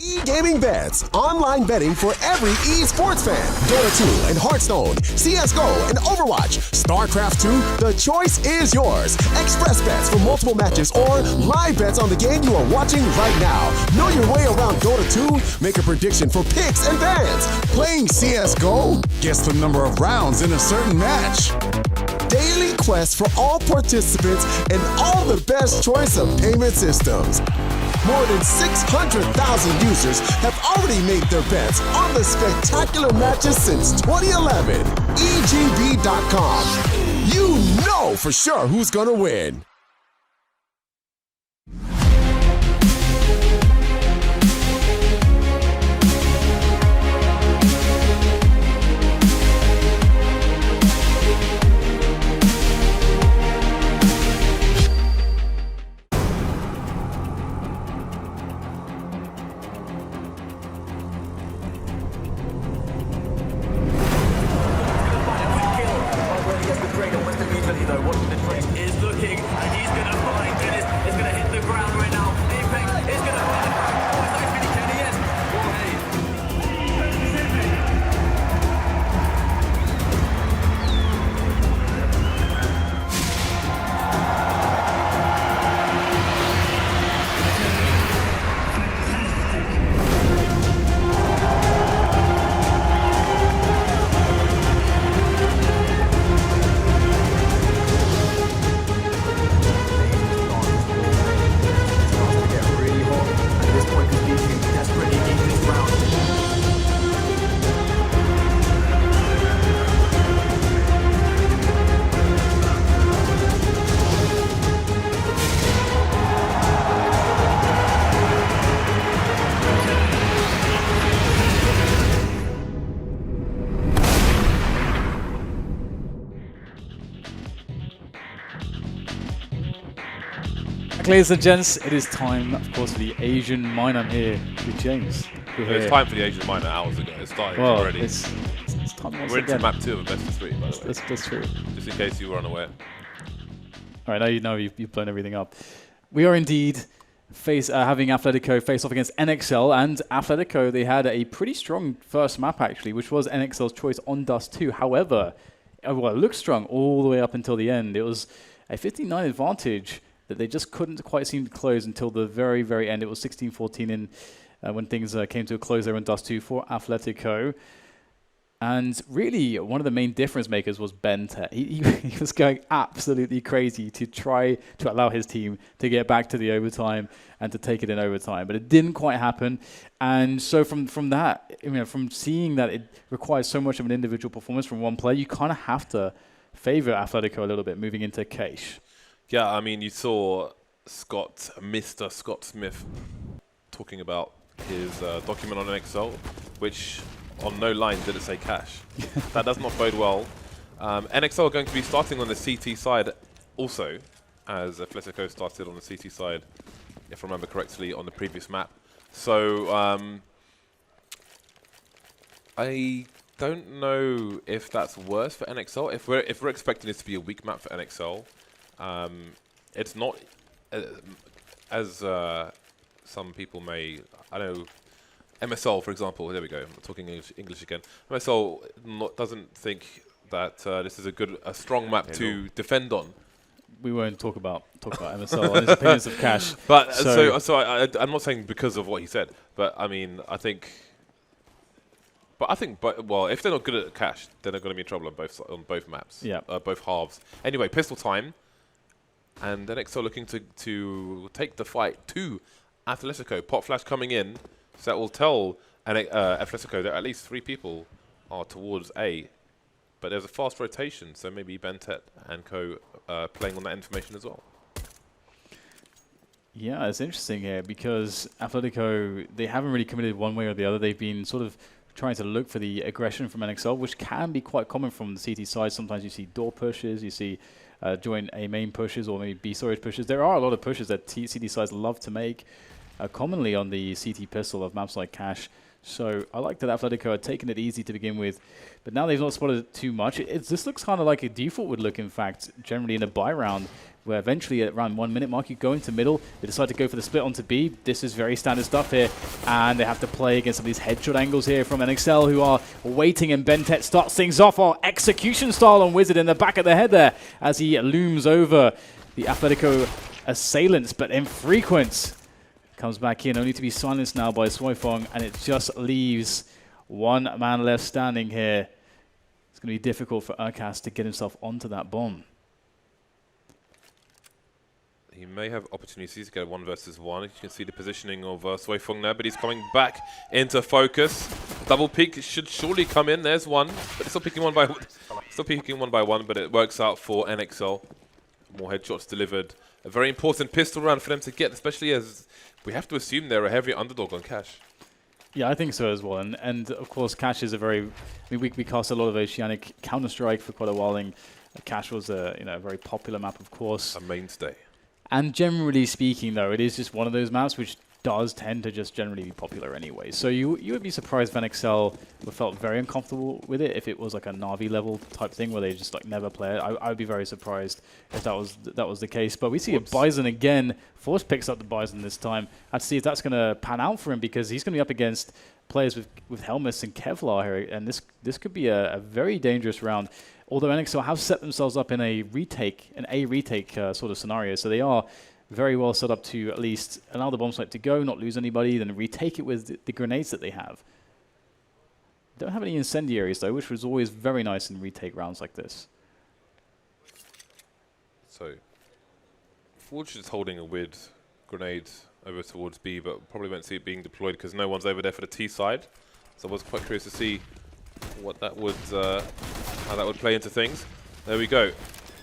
E-gaming bets, online betting for every esports fan. Dota 2 and Hearthstone, CSGO and Overwatch, StarCraft 2, the choice is yours. Express bets for multiple matches or live bets on the game you are watching right now. Know your way around Dota 2? Make a prediction for picks and bans. Playing CSGO? Guess the number of rounds in a certain match. Daily quests for all participants and all the best choice of payment systems. More than 600,000 users have already made their bets on the spectacular matches since 2011. EGB.com. You know for sure who's gonna win. Ladies and gents, it is time, of course, for the Asian Mine. I'm here with James. It's time for the Asian Miner hours ago. It started already. It's time once We're into again. map 2 of a best of 3, by the way. That's true. Just in case you were unaware. All right, now you know you've blown everything up. We are indeed having Athletico face off against NXL, and Athletico, they had a pretty strong first map, actually, which was NXL's choice on Dust 2. However, it looked strong all the way up until the end. It was a 59 advantage that they just couldn't quite seem to close until the very, very end. It was 16-14 in when things came to a close there in Dust 2 for Athletico. And really, one of the main difference makers was Bentet. He was going absolutely crazy to try to allow his team to get back to the overtime and to take it in overtime. But it didn't quite happen. And so from that, from seeing that it requires so much of an individual performance from one player, you kind of have to favor Athletico a little bit moving into Cache. Yeah, I mean, you saw Mr. Scott Smith talking about his document on NXL, which on no line did it say cash. That does not bode well. NXL are going to be starting on the CT side also, as Athletico started on the CT side, if I remember correctly, on the previous map. So I don't know if that's worse for NXL. If we're expecting this to be a weak map for NXL, it's not as some people may. I know MSL, for example. There we go. I'm talking English again. MSL doesn't think that this is a strong map to defend on. We won't talk about MSL and his opinions of Cache. But I'm not saying because of what he said, but I mean I think if they're not good at Cache, then they're going to be in trouble on both maps. Yeah, both halves. Anyway, pistol time. And NXL looking to take the fight to Athletico. Pop flash coming in, so that will tell Athletico that at least 3 people are towards A. But there's a fast rotation, so maybe Bentet and co playing on that information as well. Yeah, it's interesting here because Athletico, they haven't really committed one way or the other. They've been sort of trying to look for the aggression from NXL, which can be quite common from the CT side. Sometimes you see door pushes, you see join A main pushes or maybe B storage pushes. There are a lot of pushes that CT sides love to make, commonly on the CT pistol of maps like Cache. So I like that Athletico had taken it easy to begin with, but now they've not spotted it too much. This looks kind of like a default would look, in fact, generally in a buy round, where eventually at around 1 minute mark, you go into middle. They decide to go for the split onto B. This is very standard stuff here. And they have to play against some of these headshot angles here from NXL, who are waiting, and Bentet starts things off. Oh, execution style on Wizard in the back of the head there as he looms over the Athletico assailants, but infrequent. Comes back in, only to be silenced now by Soifong, and it just leaves one man left standing here. It's going to be difficult for Urkas to get himself onto that bomb. He may have opportunities to get a 1 versus 1. You can see the positioning of Soifong there, but he's coming back into focus. Double peek should surely come in. There's one, but still picking one by one, but it works out for NXL. More headshots delivered. A very important pistol round for them to get, especially as we have to assume they're a heavy underdog on Cash. Yeah, I think so as well. And of course, Cash is a very... I mean, we cast a lot of Oceanic Counter-Strike for quite a while, and Cash was a very popular map, of course. A mainstay. And generally speaking, though, it is just one of those maps which does tend to just generally be popular anyway. So you would be surprised if NXL felt very uncomfortable with it if it was like a Na'Vi level type thing where they just like never play it. I would be very surprised if that was the case. But we see a Bison again. Force picks up the Bison this time. I'd see if that's going to pan out for him, because he's going to be up against players with helmets and Kevlar here, and this could be a very dangerous round. Although NXL have set themselves up in an A retake sort of scenario, so they are very well set up to at least allow the bomb site to go, not lose anybody, then retake it with the grenades that they have. Don't have any incendiaries though, which was always very nice in retake rounds like this. So, Forge is holding a weird grenade over towards B, but probably won't see it being deployed because no one's over there for the T side. So I was quite curious to see what that would, how that would play into things. There we go.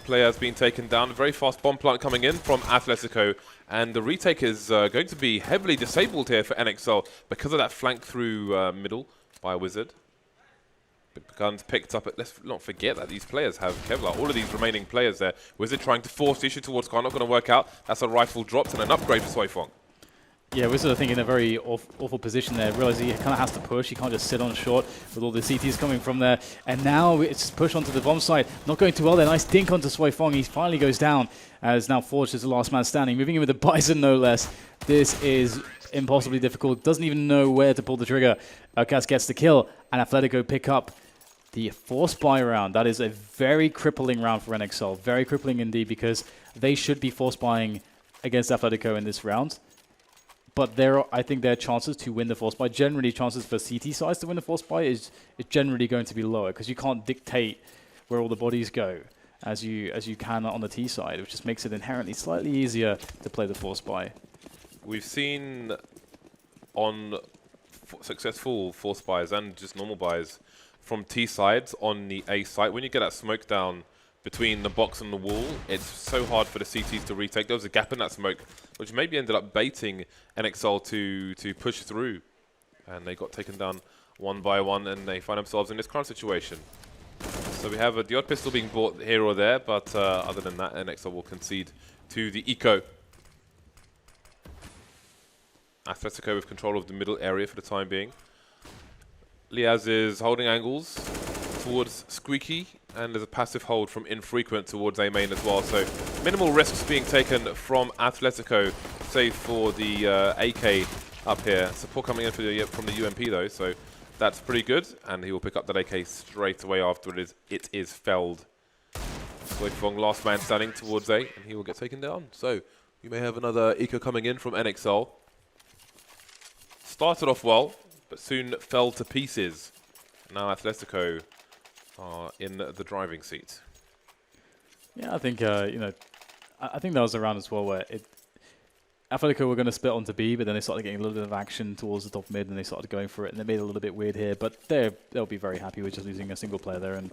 Player has been taken down. A very fast bomb plant coming in from Athletico, and the retake is going to be heavily disabled here for NXL because of that flank through middle by Wizard. Guns picked up. Let's not forget that these players have Kevlar. All of these remaining players there. Wizard trying to force the issue towards Khan. Not going to work out. That's a rifle dropped and an upgrade for Soifong. Yeah, Wizard, I think, in a very awful position there. Realize he kind of has to push. He can't just sit on short with all the CTs coming from there. And now it's push onto the bomb site. Not going too well there. Nice dink onto Soifong. He finally goes down as now Forge is the last man standing. Moving in with the Bison, no less. This is impossibly difficult. Doesn't even know where to pull the trigger. Urkas gets the kill, and Athletico pick up the force buy round. That is a very crippling round for NXL. Very crippling indeed, because they should be force buying against Athletico in this round. But I think their chances to win the force buy, generally chances for CT sides to win the force buy is generally going to be lower, because you can't dictate where all the bodies go as you can on the T side, which just makes it inherently slightly easier to play the force buy. We've seen on successful force buys and just normal buys from T sides on the A site, when you get that smoke down between the box and the wall, it's so hard for the CTs to retake. There was a gap in that smoke, which maybe ended up baiting NXL to push through. And they got taken down one by one, and they find themselves in this current situation. So we have the odd pistol being bought here or there, but other than that, NXL will concede to the Eco. Athletico with control of the middle area for the time being. Liaz is holding angles towards Squeaky, and there's a passive hold from Infrequent towards A main as well. So minimal risks being taken from Athletico, save for the AK up here. Support coming in from the UMP though, so that's pretty good. And he will pick up that AK straight away after it is felled. Soifong last man standing towards A, and he will get taken down. So you may have another eco coming in from NXL. Started off well, but soon fell to pieces. Now Athletico are in the driving seat. Yeah, I think I think that was a round as well where Athletico were going to split onto B, but then they started getting a little bit of action towards the top mid, and they started going for it, and they made it a little bit weird here. But they'll be very happy with just losing a single player there, and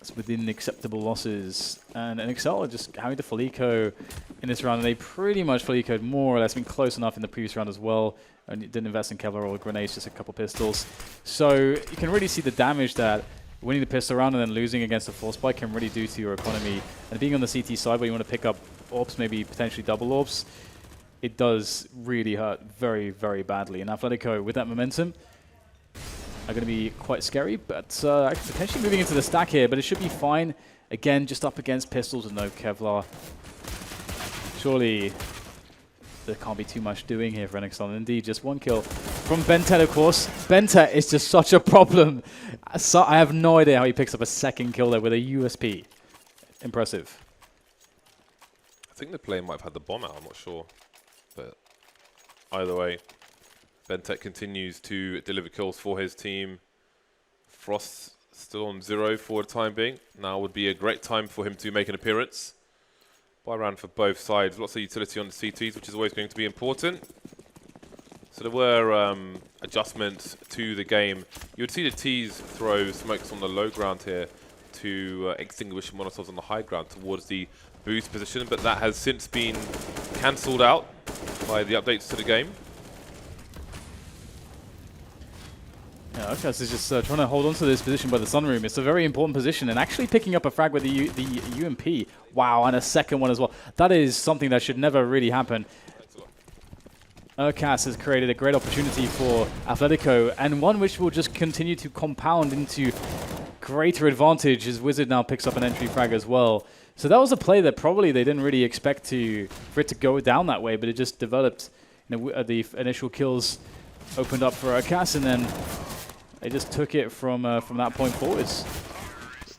it's within acceptable losses. And NXL are just having to full eco in this round, and they pretty much full ecoed more or less. Been close enough in the previous round as well, and didn't invest in Kevlar or grenades, just a couple pistols. So you can really see the damage that winning the pistol round and then losing against a force buy can really do to your economy. And being on the CT side where you want to pick up orbs, maybe potentially double orbs, it does really hurt very, very badly. And Athletico, with that momentum, are going to be quite scary, but potentially moving into the stack here, but it should be fine. Again, just up against pistols with no Kevlar. surely there can't be too much doing here for NXL. Indeed, just one kill from Bentet, of course. Bentet is just such a problem. So I have no idea how he picks up a second kill there with a USP. Impressive. I think the player might have had the bomb out, I'm not sure. But either way, Bentet continues to deliver kills for his team. Frost still on 0 for the time being. Now would be a great time for him to make an appearance. Buy round for both sides. Lots of utility on the CTs, which is always going to be important. So there were adjustments to the game. You would see the T's throw smokes on the low ground here to extinguish Molotovs on the high ground towards the boost position, but that has since been cancelled out by the updates to the game. Yeah, Okas is just trying to hold on to this position by the Sunroom. It's a very important position, and actually picking up a frag with the UMP. Wow, and a second one as well. That is something that should never really happen. Okas has created a great opportunity for Athletico, and one which will just continue to compound into greater advantage as Wizard now picks up an entry frag as well. So that was a play that probably they didn't really expect for it to go down that way, but it just developed. You know, the initial kills opened up for Okas, and then they just took it from that point forwards.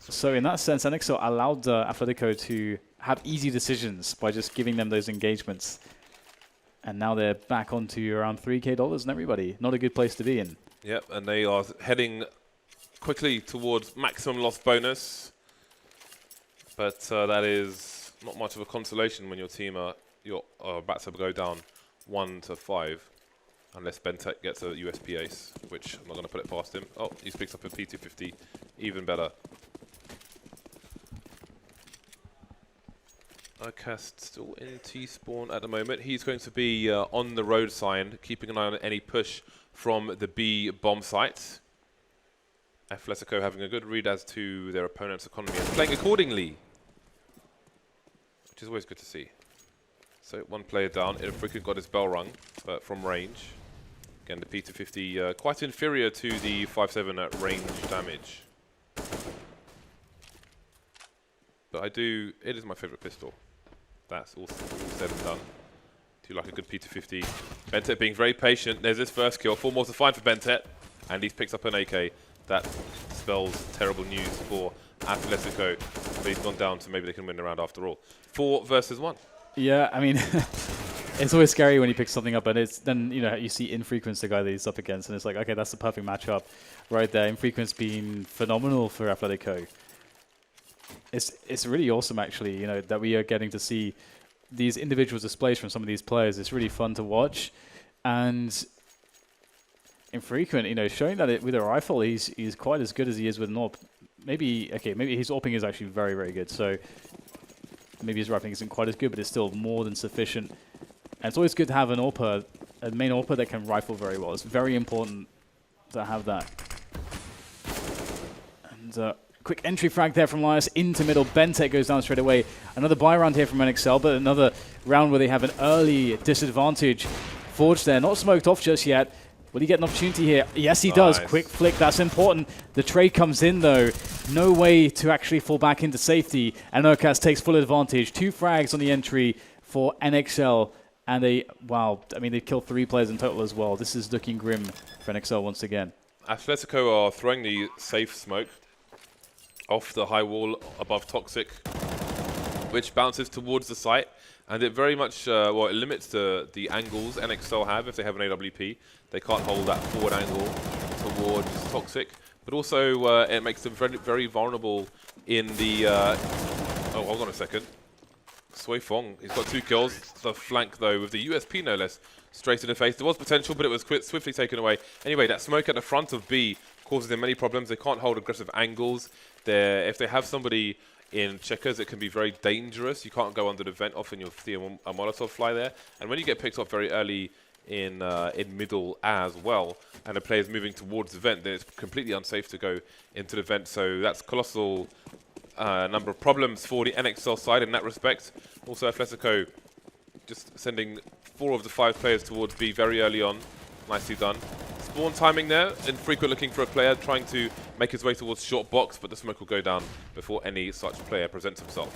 So in that sense, NXL allowed Athletico to have easy decisions by just giving them those engagements. And now they're back onto around $3K and everybody. Not a good place to be in. Yep, and they are heading quickly towards maximum loss bonus. But that is not much of a consolation when your team are about to go down 1-5. Unless Bentek gets a USP ace, which I'm not going to put it past him. Oh, he's picked up a P250, even better. Cast still in T-spawn at the moment. He's going to be on the road sign, keeping an eye on any push from the B bomb site. Athletico having a good read as to their opponent's economy and playing accordingly, which is always good to see. So one player down. Infrequent got his bell rung, but from range. Again, the P250 quite inferior to the 5.7 at range damage. But it is my favorite pistol. That's all said and done. Do like a good P250. Bentet being very patient. There's his first kill. 4 more to find for Bentet. And he's picked up an AK. That spells terrible news for Athletico. But he's gone down, so maybe they can win the round after all. 4 versus 1. Yeah, I mean, it's always scary when you pick something up, and it's then you see Infrequence, the guy that he's up against, and it's like, okay, that's the perfect matchup right there. Infrequence being phenomenal for Athletico. It's really awesome, actually, that we are getting to see these individual displays from some of these players. It's really fun to watch, and Infrequent, showing that with a rifle, he's quite as good as he is with an AWP. Maybe his AWPing is actually very, very good. So maybe his rifling isn't quite as good, but it's still more than sufficient. And it's always good to have an AWPer, a main AWPer that can rifle very well. It's very important to have that. And quick entry frag there from Lias into middle. Bentek goes down straight away. Another buy round here from NXL, but another round where they have an early disadvantage. Forge there, not smoked off just yet. Will he get an opportunity here? Yes, he does. Quick flick, that's important. The trade comes in, though. No way to actually fall back into safety. And Okas takes full advantage. 2 frags on the entry for NXL. And they killed 3 players in total as well. This is looking grim for NXL once again. Athletico are throwing the safe smoke off the high wall above Toxic, which bounces towards the site. And it very much, it limits the angles NXL have if they have an AWP. They can't hold that forward angle towards Toxic. But also, it makes them very, very vulnerable in the... oh, hold on a second. Sui Fong, he's got 2 kills. The flank, though, with the USP, no less, straight in the face. There was potential, but it was swiftly taken away. Anyway, that smoke at the front of B causes them many problems. They can't hold aggressive angles. If they have somebody in checkers, it can be very dangerous. You can't go under the vent. Often you'll see a Molotov fly there. And when you get picked up very early in middle as well, and the player's moving towards the vent, then it's completely unsafe to go into the vent. So that's colossal number of problems for the NXL side in that respect. Also, Athletico just sending 4 of the 5 players towards B very early on. Nicely done. Spawn timing there. Infrequent looking for a player, trying to make his way towards short box, but the smoke will go down before any such player presents himself.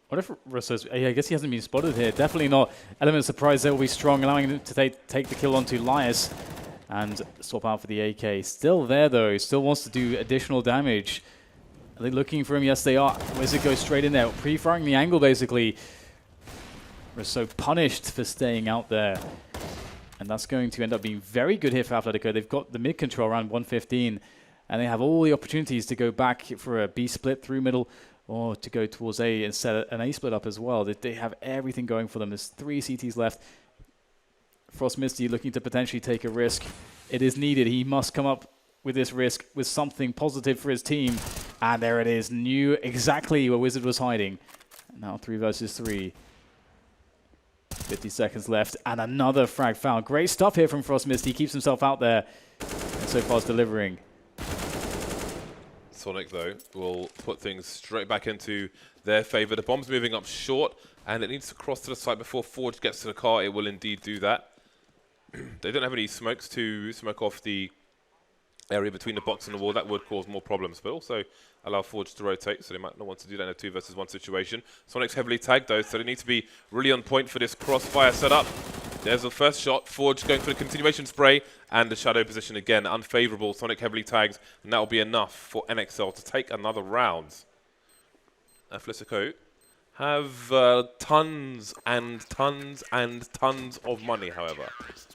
What if Russo's... I guess he hasn't been spotted here. Definitely not. Element of surprise there will be strong, allowing him to take the kill onto Lias and swap out for the AK. Still there, though. Still wants to do additional damage. Are they looking for him? Yes, they are. Wizard goes straight in there, pre-firing the angle, basically. Russo punished for staying out there. And that's going to end up being very good here for Athletico. They've got the mid control around 115, and they have all the opportunities to go back for a B split through middle, or to go towards A and set an A split up as well. They have everything going for them. There's 3 CTs left. Frost Misty looking to potentially take a risk. It is needed. He must come up with this risk with something positive for his team. And there it is. Knew exactly where Wizard was hiding. Now 3 versus 3. 50 seconds left. And another frag foul. Great stuff here from Frost Misty. He keeps himself out there. And so far is delivering. Sonic, though, will put things straight back into their favor. The bomb's moving up short, and it needs to cross to the side before Forge gets to the car. It will indeed do that. They don't have any smokes to smoke off the area between the box and the wall. That would cause more problems, but also allow Forge to rotate, so they might not want to do that in a 2 versus 1 situation. Sonic's heavily tagged, though, so they need to be really on point for this crossfire setup. There's the first shot. Forge going for the continuation spray, and the shadow position again unfavorable. Sonic heavily tags, and that will be enough for NXL to take another round. Athletico have tons and tons and tons of money, however.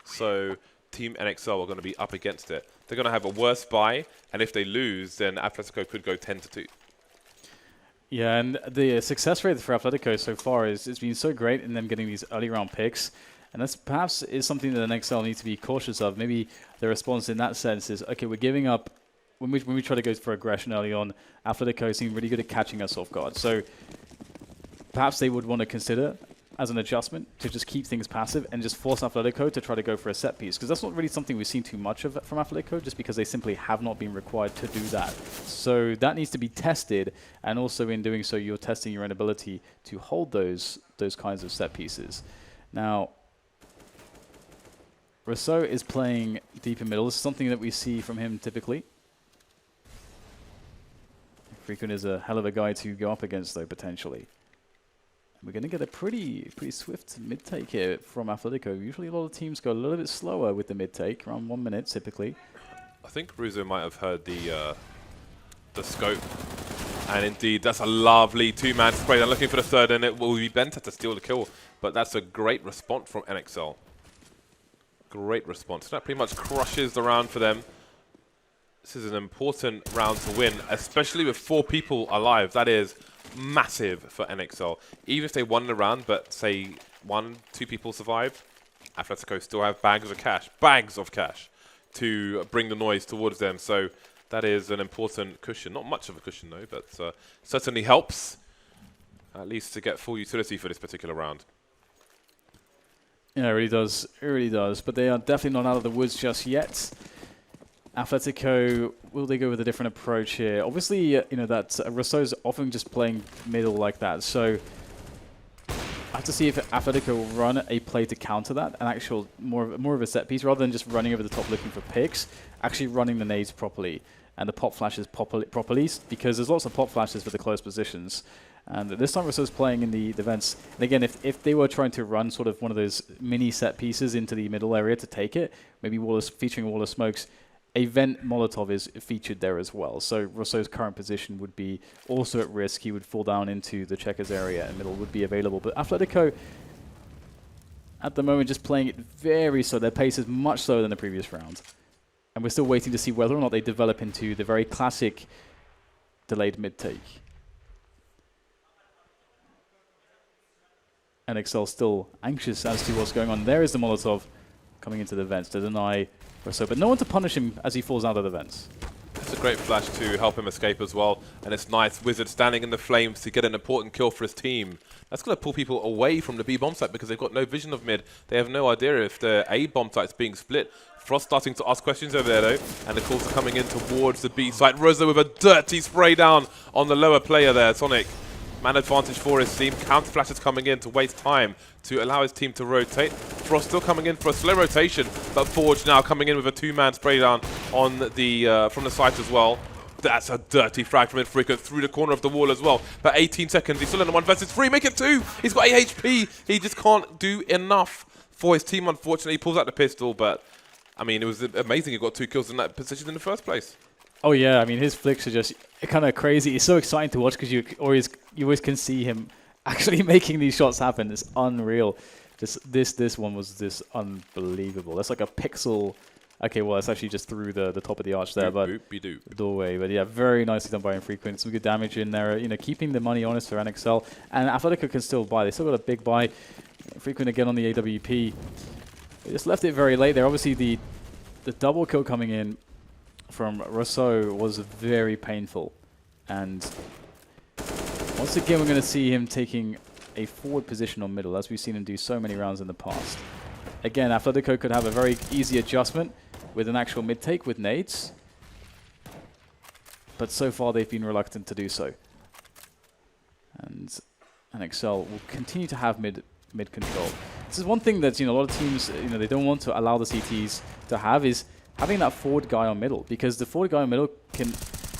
So Team NXL are going to be up against it. They're going to have a worse buy, and if they lose, then Athletico could go 10-2. Yeah, and the success rate for Athletico so far has been so great in them getting these early round picks. And that's perhaps is something that NXL needs to be cautious of. Maybe the response in that sense is, okay, we're giving up. When we try to go for aggression early on, Athletico seem really good at catching us off guard. So perhaps they would want to consider as an adjustment to just keep things passive and just force Athletico to try to go for a set piece. Because that's not really something we've seen too much of from Athletico, just because they simply have not been required to do that. So that needs to be tested. And also in doing so, you're testing your own ability to hold those kinds of set pieces. Now, Rousseau is playing deep in middle. This is something that we see from him typically. Frequent is a hell of a guy to go up against, though, potentially. We're going to get a pretty swift mid-take here from Athletico. Usually a lot of teams go a little bit slower with the mid-take, around 1 minute typically. I think Russo might have heard the scope. And indeed, that's a lovely 2-man spray. They're looking for the third, and it will be Benta to steal the kill. But that's a great response from NXL. Great response. That pretty much crushes the round for them. This is an important round to win, especially with 4 people alive. That is massive for NXL. Even if they won the round, but say 1, 2 people survived, Athletico still have bags of cash to bring the noise towards them. So that is an important cushion. Not much of a cushion, though, but certainly helps, at least to get full utility for this particular round. Yeah, it really does. It really does. But they are definitely not out of the woods just yet. Atletico, will they go with a different approach here? Obviously, you know, that Rousseau's often just playing middle like that. So I have to see if Atletico will run a play to counter that, an actual more of a set piece, rather than just running over the top looking for picks, actually running the nades properly and the pop flashes properly, because there's lots of pop flashes for the close positions. And this time Rousseau's playing in the vents. And again, if they were trying to run sort of one of those mini set pieces into the middle area to take it, maybe featuring Wall of Smokes, a vent Molotov is featured there as well. So Rousseau's current position would be also at risk. He would fall down into the checkers area and middle would be available. But Athletico, at the moment, just playing it very slow. Their pace is much slower than the previous round. And we're still waiting to see whether or not they develop into the very classic delayed mid-take. NXL still anxious as to what's going on. There is the Molotov coming into the vents to deny Rousseau, but no one to punish him as he falls out of the vents. It's a great flash to help him escape as well, and it's nice. Wizard standing in the flames to get an important kill for his team. That's going to pull people away from the B bomb site because they've got no vision of mid. They have no idea if the A bomb site's being split. Frost starting to ask questions over there, though, and the calls are coming in towards the B site. Rosa with a dirty spray down on the lower player there, Sonic. Man advantage for his team. Counter flashes coming in to waste time to allow his team to rotate. Frost still coming in for a slow rotation, but Forge now coming in with a 2-man spray down on the from the site as well. That's a dirty frag from Athletico through the corner of the wall as well. But 18 seconds, he's still in the 1 versus 3, make it 2. He's got 8 HP. He just can't do enough for his team, unfortunately. He pulls out the pistol, but I mean, it was amazing he got 2 kills in that position in the first place. Oh yeah, I mean his flicks are just kind of crazy. It's so exciting to watch because you always can see him actually making these shots happen. It's unreal. Just this one was just unbelievable. That's like a pixel. Okay, well it's actually just through the top of the arch there, but the doorway. But yeah, very nicely done by Infrequent. Some good damage in there. You know, keeping the money honest for NXL, and Athletico can still buy. They still got a big buy. Infrequent again on the AWP. They just left it very late there. Obviously the double kill coming in from Rousseau was very painful, and once again we're going to see him taking a forward position on middle, as we've seen him do so many rounds in the past. Again, Athletico could have a very easy adjustment with an actual mid take with nades, but so far they've been reluctant to do so. And NXL will continue to have mid control. This is one thing that a lot of teams they don't want to allow the CTs to have, is having that forward guy on middle, because the forward guy on middle can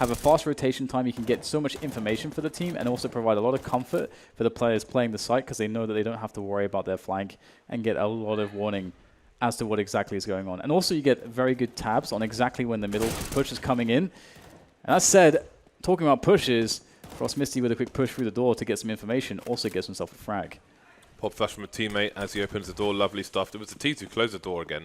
have a fast rotation time. You can get so much information for the team and also provide a lot of comfort for the players playing the site, because they know that they don't have to worry about their flank and get a lot of warning as to what exactly is going on. And also you get very good tabs on exactly when the middle push is coming in. And that said, talking about pushes, Frost Misty with a quick push through the door to get some information also gets himself a frag. Pop flash from a teammate as he opens the door. Lovely stuff. It was the T to close the door again.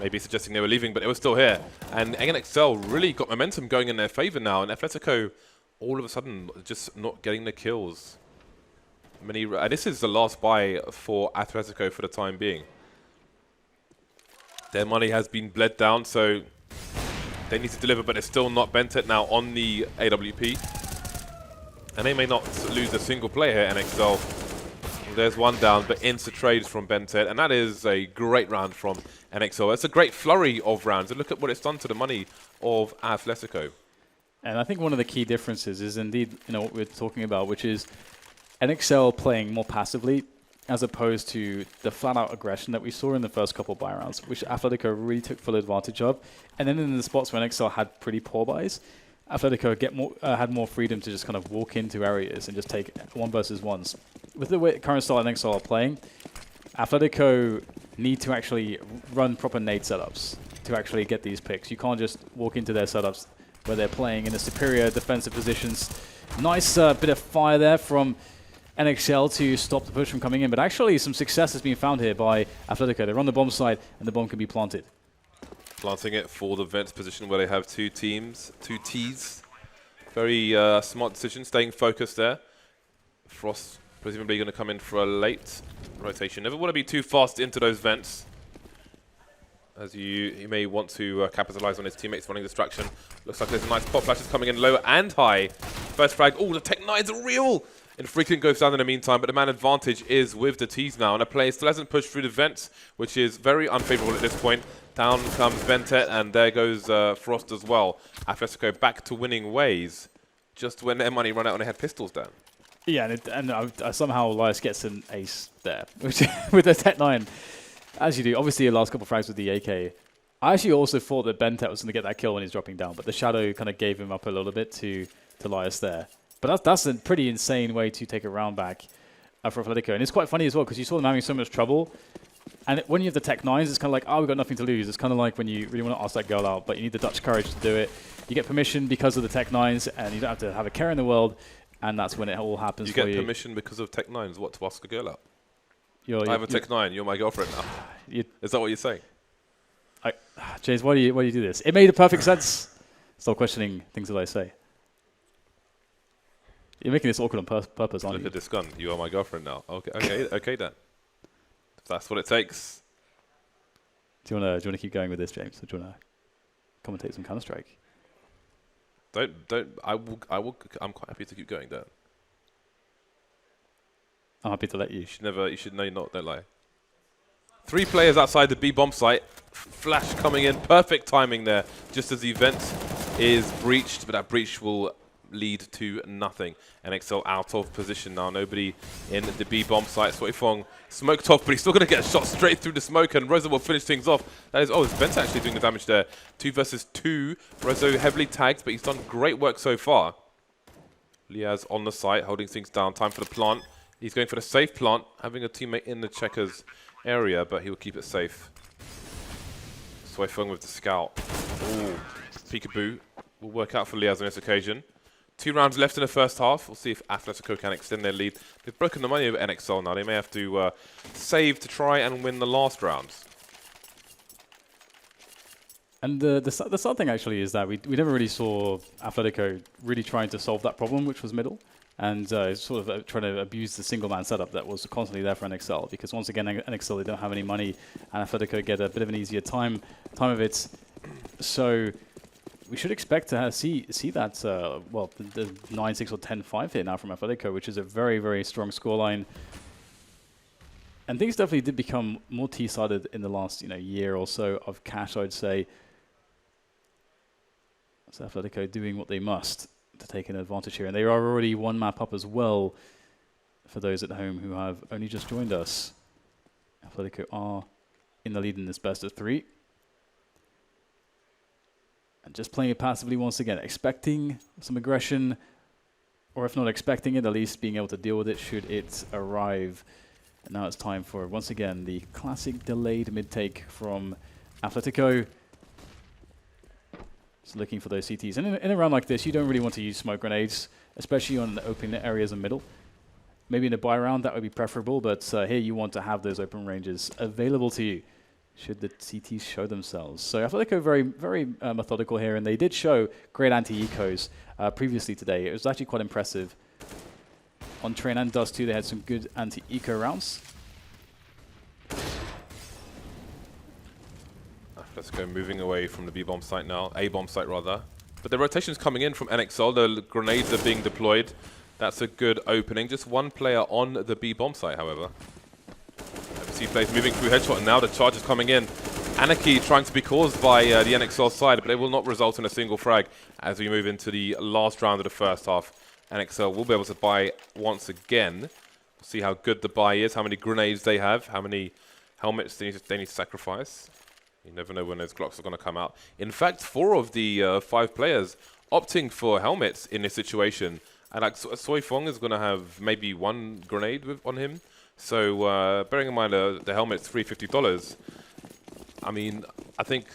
Maybe suggesting they were leaving, but it was still here. And NXL really got momentum going in their favor now, and Athletico all of a sudden just not getting the kills. This is the last buy for Athletico for the time being. Their money has been bled down, so they need to deliver, but it's still not Bentet now on the AWP. And they may not lose a single player here, NXL. There's one down, but insta trades from Bentet, and that is a great round from NXL. It's a great flurry of rounds, and look at what it's done to the money of Athletico. And I think one of the key differences is indeed what we're talking about, which is NXL playing more passively as opposed to the flat-out aggression that we saw in the first couple of buy rounds, which Athletico really took full advantage of. And then in the spots where NXL had pretty poor buys, Athletico had more freedom to just kind of walk into areas and just take 1 versus 1s. With the way current style NXL are playing, Athletico need to actually run proper nade setups to actually get these picks. You can't just walk into their setups where they're playing in a superior defensive positions. Nice bit of fire there from NXL to stop the push from coming in, but actually some success has been found here by Athletico. They run the bomb site and the bomb can be planted. Planting it for the vents position where they have 2 teams, 2 Ts. Very smart decision, staying focused there. Frost presumably going to come in for a late rotation. Never want to be too fast into those vents, as he may want to capitalize on his teammates running distraction. Looks like there's a nice pop flashes coming in low and high. First frag. Oh, the Tech 9s are real! Infrequent goes down in the meantime, but the man advantage is with the Ts now, and the player still hasn't pushed through the vents, which is very unfavorable at this point. Down comes Bentet, and there goes Frost as well. Athletico back to winning ways, just when their money ran out and they had pistols down. Yeah, and somehow Elias gets an ace there, which with the Tech 9, as you do. Obviously, the last couple of frags with the AK. I actually also thought that Bentet was going to get that kill when he's dropping down, but the Shadow kind of gave him up a little bit to Elias there. But that's a pretty insane way to take a round back for Athletico. And it's quite funny as well, because you saw them having so much trouble. And when you have the Tech 9s, it's kind of like, oh, we've got nothing to lose. It's kind of like when you really want to ask that girl out, but you need the Dutch courage to do it. You get permission because of the Tech 9s, and you don't have to have a care in the world. And that's when it all happens for you. You get permission because of Tech 9s, what, to ask a girl out? I have a Tech 9, you're my girlfriend now. Is that what you're saying? James, why do you do this? It made a perfect sense. Stop questioning things that I say. You're making this awkward on purpose, aren't you? Look at this gun. You are my girlfriend now. Okay then. If that's what it takes. Do you want to keep going with this, James? Or do you want to commentate some Counter-Strike? Don't. I will. I'm quite happy to keep going, Dan. I'm happy to let you. You should know not. Don't lie. 3 players outside the B bomb site. Flash coming in. Perfect timing there. Just as the event is breached, but that breach will lead to nothing. NXL out of position now. Nobody in the B bomb site. Soifong smoked off, but he's still going to get a shot straight through the smoke, and Rezo will finish things off. That is, it's Bent actually doing the damage there. 2 versus 2. Rezo heavily tagged, but he's done great work so far. Liaz on the site, holding things down. Time for the plant. He's going for the safe plant, having a teammate in the checkers area, but he will keep it safe. Soifeng with the scout. Ooh, peekaboo will work out for Liaz on this occasion. 2 rounds left in the first half. We'll see if Athletico can extend their lead. They've broken the money over NXL now. They may have to save to try and win the last rounds. And the sad thing actually is that we never really saw Athletico really trying to solve that problem, which was middle, and sort of trying to abuse the single-man setup that was constantly there for NXL. Because once again, NXL, they don't have any money, and Athletico get a bit of an easier time of it. So we should expect to see that, well, the 9-6 or 10-5 here now from Athletico, which is a very, very strong scoreline. And things definitely did become more T-sided in the last year or so of cash, I'd say. So Athletico doing what they must to take an advantage here. And they are already 1 map up as well for those at home who have only just joined us. Athletico are in the lead in this best of 3. And just playing it passively once again, expecting some aggression, or if not expecting it, at least being able to deal with it should it arrive. And now it's time for, once again, the classic delayed mid-take from Athletico. Just looking for those CTs. And in a round like this, you don't really want to use smoke grenades, especially on the open areas in middle. Maybe in a buy round, that would be preferable, but here you want to have those open ranges available to you should the CTs show themselves. So Athletico very, very methodical here, and they did show great anti-ecos previously today. It was actually quite impressive. On Train and Dust too, they had some good anti-eco rounds. Athletico moving away from the B-bomb site now, A-bomb site rather. But the rotation's coming in from NXL, the grenades are being deployed. That's a good opening. Just 1 player on the B-bomb site, however. FC plays moving through headshot, and now the charge is coming in. Anarchy trying to be caused by the NXL side, but it will not result in a single frag as we move into the last round of the first half. NXL will be able to buy once again. We'll see how good the buy is, how many grenades they have, how many helmets they need to sacrifice. You never know when those Glocks are going to come out. In fact, 4 of the 5 players opting for helmets in this situation. And like Soifong is going to have maybe 1 grenade on him. So bearing in mind the helmet's $350, I mean, I think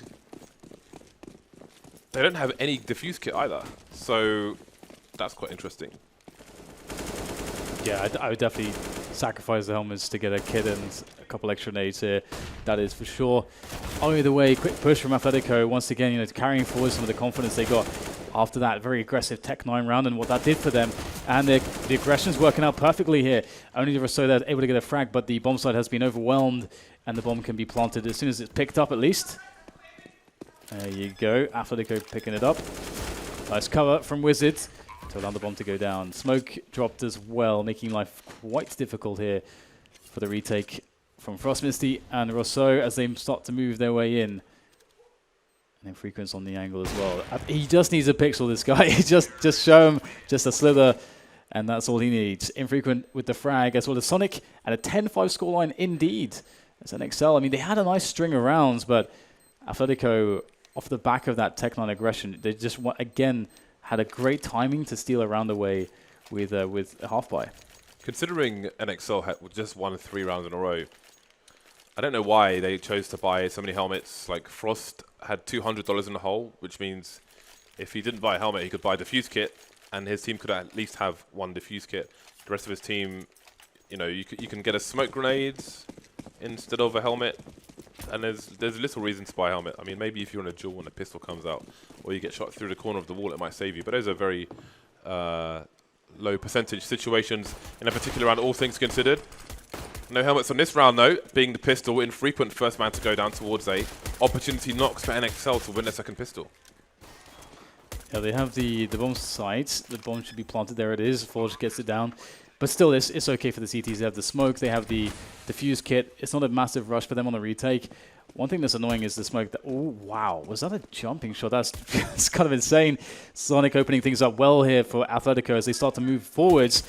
they don't have any diffuse kit either. So that's quite interesting. Yeah, I would definitely sacrifice the helmets to get a kit and a couple extra nades here. That is for sure. Either way, quick push from Athletico. Once again, carrying forward some of the confidence they got after that very aggressive Tech 9 round and what that did for them. And the aggression's working out perfectly here. Only so they're able to get a frag, but the bomb site has been overwhelmed and the bomb can be planted as soon as it's picked up at least. There you go. Athletico picking it up. Nice cover from Wizard to allow the bomb to go down. Smoke dropped as well, making life quite difficult here for the retake from Frost Misty and Rousseau as they start to move their way in. And Infrequence on the angle as well. He just needs a pixel, this guy. just show him just a slither, and that's all he needs. Infrequent with the frag as well as Sonic, and a 10-5 scoreline indeed. As NXL, I mean, they had a nice string of rounds, but Athletico, off the back of that Tech 9 aggression, they just, again, had a great timing to steal a round away with a half buy. Considering NXL had just won 3 rounds in a row, I don't know why they chose to buy so many helmets. Like Frost had $200 in the hole, which means if he didn't buy a helmet, he could buy a diffuse kit, and his team could at least have 1 diffuse kit. The rest of his team, you can get a smoke grenades instead of a helmet, and there's little reason to buy a helmet. I mean, maybe if you're on a duel and a pistol comes out, or you get shot through the corner of the wall, it might save you. But those are very low percentage situations in a particular round, all things considered. No helmets on this round though, being the pistol. Infrequent first man to go down towards A. Opportunity knocks for NXL to win their second pistol. Yeah, they have the bomb site. The bomb should be planted. There it is. Forge gets it down. But still, it's okay for the CTs. They have the smoke. They have the diffuse kit. It's not a massive rush for them on the retake. One thing that's annoying is the smoke. Oh, wow. Was that a jumping shot? That's kind of insane. Sonic opening things up well here for Athletico as they start to move forwards.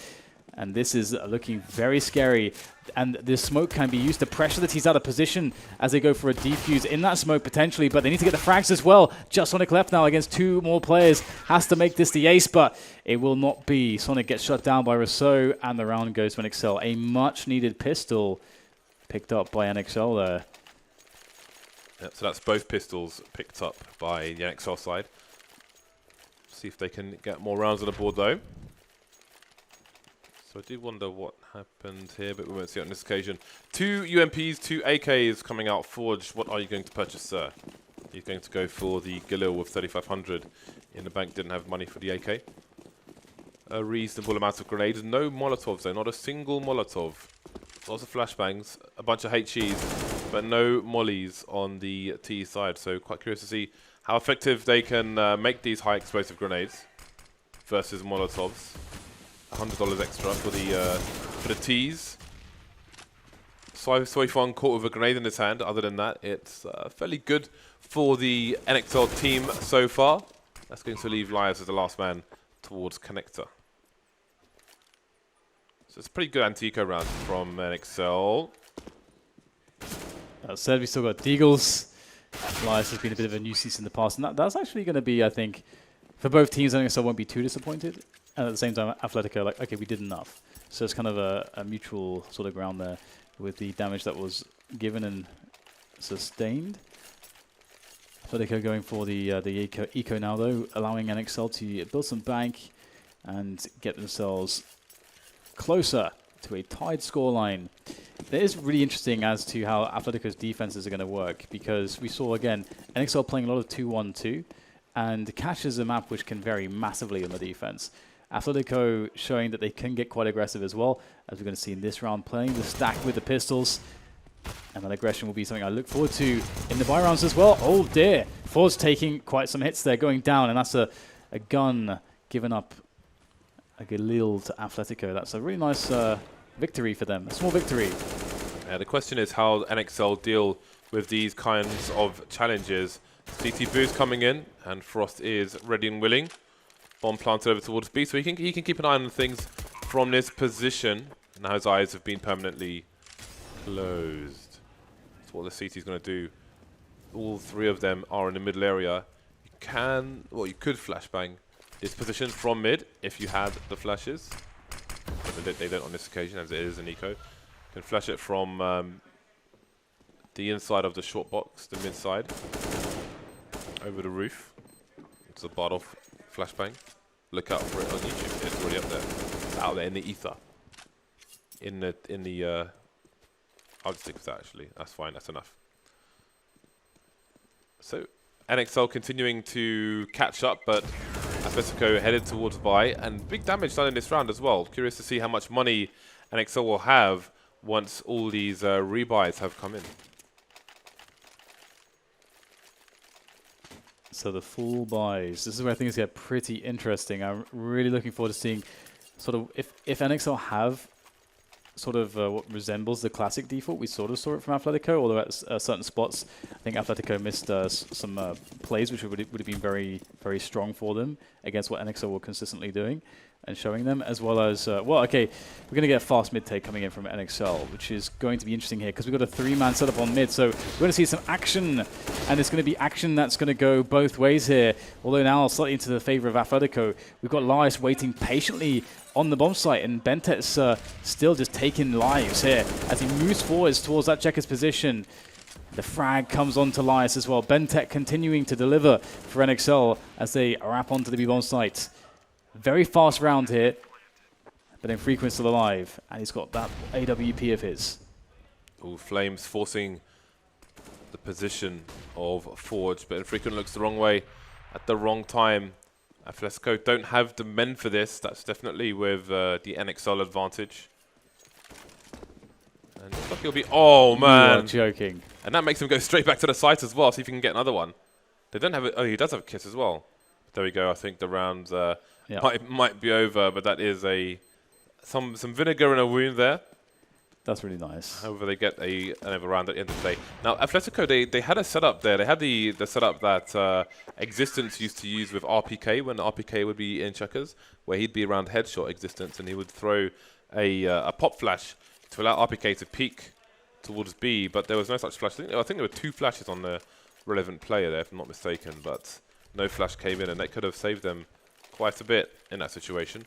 And this is looking very scary. And this smoke can be used to pressure the T's out of position as they go for a defuse in that smoke potentially. But they need to get the frags as well. Just Sonic left now against 2 more players. Has to make this the ace, but it will not be. Sonic gets shut down by Rousseau, and the round goes to NXL. A much-needed pistol picked up by NXL there. Yeah, so that's both pistols picked up by the NXL side. See if they can get more rounds on the board though. So I do wonder what happened here, but we won't see it on this occasion. 2 UMPs, 2 AKs coming out forged. What are you going to purchase, sir? Are you going to go for the Galil with 3,500 in the bank? Didn't have money for the AK. A reasonable amount of grenades. No Molotovs though, not a single Molotov. Lots of flashbangs, a bunch of HEs, but no mollies on the T side. So quite curious to see how effective they can make these high explosive grenades versus Molotovs. $100 extra for the T's. Soifong caught with a grenade in his hand. Other than that, it's fairly good for the NXL team so far. That's going to leave Lias as the last man towards Connector. So it's a pretty good anti-eco round from NXL. That said, we still got Deagles. Lias has been a bit of a nuisance in the past, and that's actually going to be, I think, for both teams, NXL won't be too disappointed. And at the same time, Athletico, like, okay, we did enough. So it's kind of a mutual sort of ground there with the damage that was given and sustained. Athletico going for the eco now, though, allowing NXL to build some bank and get themselves closer to a tied scoreline. It is really interesting as to how Athletico's defenses are going to work, because we saw, again, NXL playing a lot of 2-1-2, and Catch is a map which can vary massively on the defense. Athletico showing that they can get quite aggressive as well, as we're going to see in this round, playing the stack with the pistols. And that aggression will be something I look forward to in the buy rounds as well. Oh dear, Ford's taking quite some hits there, going down, and that's a gun given up, a Galil to Athletico. That's a really nice victory for them, a small victory. The question is how NXL deal with these kinds of challenges. CT Boo's coming in, and Frost is ready and willing. Bomb planted over towards B, so he can keep an eye on things from this position. Now his eyes have been permanently closed. That's what the CT is going to do. All 3 of them are in the middle area. You could flashbang this position from mid if you had the flashes. But they don't on this occasion, as it is an eco. You can flash it from the inside of the short box, the mid side, over the roof. It's a Bardolph flashbang. Look out for it on YouTube. It's already up there. It's out there in the ether. I'll just stick with that actually. That's fine. That's enough. So NXL continuing to catch up, but Athletico headed towards buy, and big damage done in this round as well. Curious to see how much money NXL will have once all these rebuys have come in. So the full buys. This is where things get pretty interesting. I'm really looking forward to seeing sort of if NXL have sort of what resembles the classic default. We sort of saw it from Athletico, although at certain spots, I think Athletico missed some plays which would have been very, very strong for them against what NXL were consistently doing and showing them, as well as, well, okay, we're going to get a fast mid take coming in from NXL, which is going to be interesting here because we've got a 3-man setup on mid, so we're going to see some action, and it's going to be action that's going to go both ways here, although now slightly into the favor of Athletico. We've got Lias waiting patiently on the bomb site, and Bentet's still just taking lives here as he moves forwards towards that checker's position. The frag comes onto Lias as well. Bentet continuing to deliver for NXL as they wrap onto the B-bomb site. Very fast round here, but then Frequent's still alive, and he's got that AWP of his. All Flames forcing the position of Forge, but Frequent looks the wrong way at the wrong time. Athletico don't have the men for this. That's definitely with the NXL advantage. And looks like he'll be... Oh, man. You are joking. And that makes him go straight back to the site as well, see if he can get another one. They don't have it. Oh, he does have a kiss as well. There we go. I think the round might be over, but that is some vinegar in a wound there. That's really nice. However, they get another round at the end of the day. Now, Athletico, they had a setup there. They had the setup that Existence used to use with RPK when RPK would be in checkers, where he'd be around headshot Existence and he would throw a pop flash to allow RPK to peek towards B, but there was no such flash. I think there were 2 flashes on the relevant player there, if I'm not mistaken, but no flash came in, and that could have saved them quite a bit in that situation.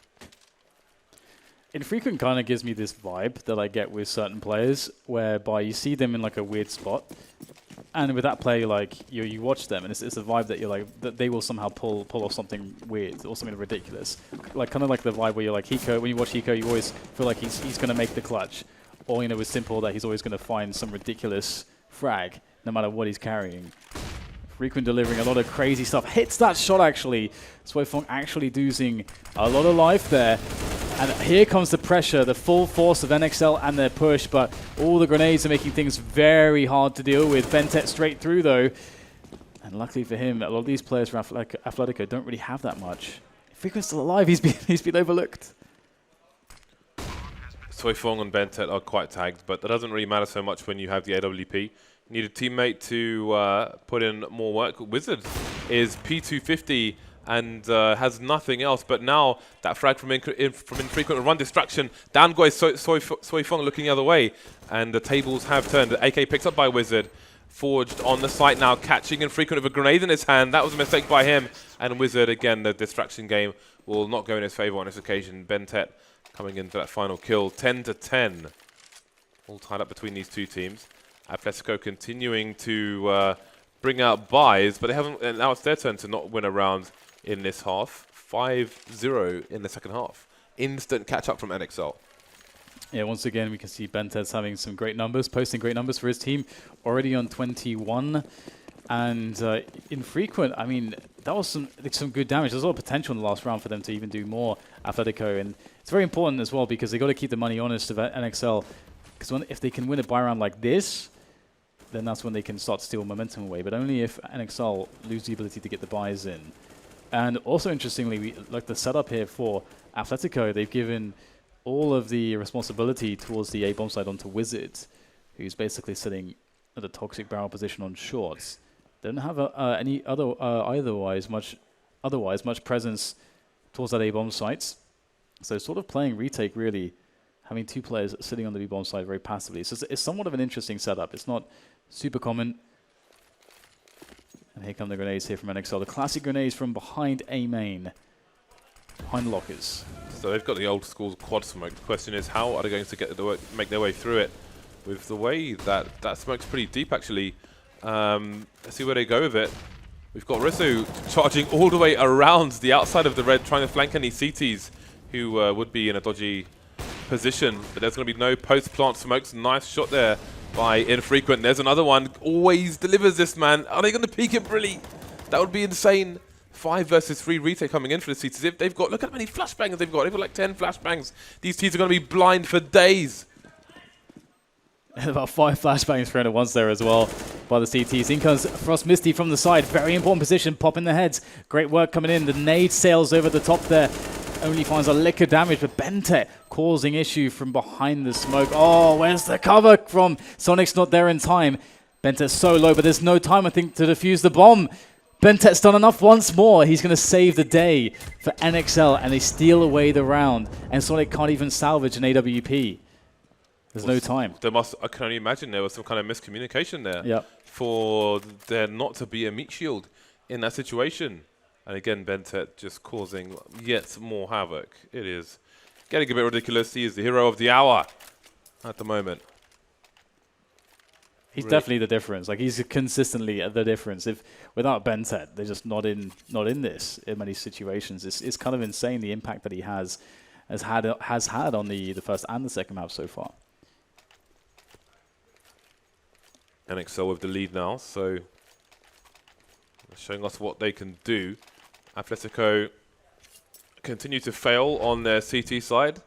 Infrequent kind of gives me this vibe that I get with certain players, whereby you see them in like a weird spot, and with that player, like you watch them, and it's a vibe that you're like that they will somehow pull off something weird or something ridiculous, like kind of like the vibe where you're like Hiko. When you watch Hiko, you always feel like he's going to make the clutch, or it's simple that he's always going to find some ridiculous frag, no matter what he's carrying. Frequent delivering a lot of crazy stuff. Hits that shot actually. Soifong actually losing a lot of life there. And here comes the pressure, the full force of NXL and their push, but all the grenades are making things very hard to deal with. Bentet straight through though. And luckily for him, a lot of these players from Athletico don't really have that much. Frequent's still alive, he's been overlooked. Soifong and Bentet are quite tagged, but that doesn't really matter so much when you have the AWP. You need a teammate to put in more work. Wizard is P250 and has nothing else, but now that frag from Infrequent will run distraction. Down goes Soifong looking the other way, and the tables have turned. The AK picks up by Wizard. Forged on the site now, catching Infrequent with a grenade in his hand. That was a mistake by him, and Wizard, again, the distraction game will not go in his favor on this occasion. Bentet coming into that final kill, 10-10. All tied up between these two teams. Athletico continuing to bring out buys, but they haven't. And now it's their turn to not win a round in this half. 5-0 in the second half. Instant catch up from NXL. Yeah, once again, we can see Bentet's having some great numbers, posting great numbers for his team. Already on 21. And Infrequent, I mean, that was some good damage. There's a lot of potential in the last round for them to even do more, Athletico. And it's very important as well because they got to keep the money honest of NXL. Because if they can win a buy round like this, then that's when they can start to steal momentum away. But only if NXL lose the ability to get the buys in. And also, interestingly, like the setup here for Athletico, they've given all of the responsibility towards the A-bomb side onto Wizard, who's basically sitting at a toxic barrel position on shorts. They don't have any other otherwise much presence towards that A-bomb sites. So sort of playing retake really, having 2 players sitting on the B-bomb side very passively. So it's somewhat of an interesting setup. It's not super common. And here come the grenades here from NXL. The classic grenades from behind A main, behind lockers. So they've got the old school quad smoke. The question is, how are they going to make their way through it? With the way that smoke's pretty deep, actually. Let's see where they go with it. We've got Rizzo charging all the way around the outside of the red, trying to flank any CTs who would be in a dodgy position. But there's going to be no post-plant smokes. Nice shot there by Infrequent. There's another one. Always delivers this man. Are they going to peek it, really? That would be insane. 5 versus 3 retake coming in for the CTs. They've got, look at how many flashbangs they've got. They've got like 10 flashbangs. These teams are going to be blind for days. About 5 flashbangs thrown at once there as well by the CTs. In comes Frost Misty from the side. Very important position, popping the heads. Great work coming in. The nade sails over the top there. Only finds a lick of damage, but Bentet causing issue from behind the smoke. Oh, where's the cover from? Sonic's not there in time. Bentet's so low, but there's no time, I think, to defuse the bomb. Bentet's done enough once more. He's going to save the day for NXL, and they steal away the round. And Sonic can't even salvage an AWP. There's no time. I can only imagine there was some kind of miscommunication there for there not to be a meat shield in that situation. And again, Bentet just causing yet more havoc. It is getting a bit ridiculous. He is the hero of the hour at the moment. He's definitely the difference. Like, he's consistently the difference. If without Bentet, they're just not in this in many situations. It's kind of insane the impact that he has had on the first and the second map so far. NXL with the lead now, so showing us what they can do. Athletico continue to fail on their CT side.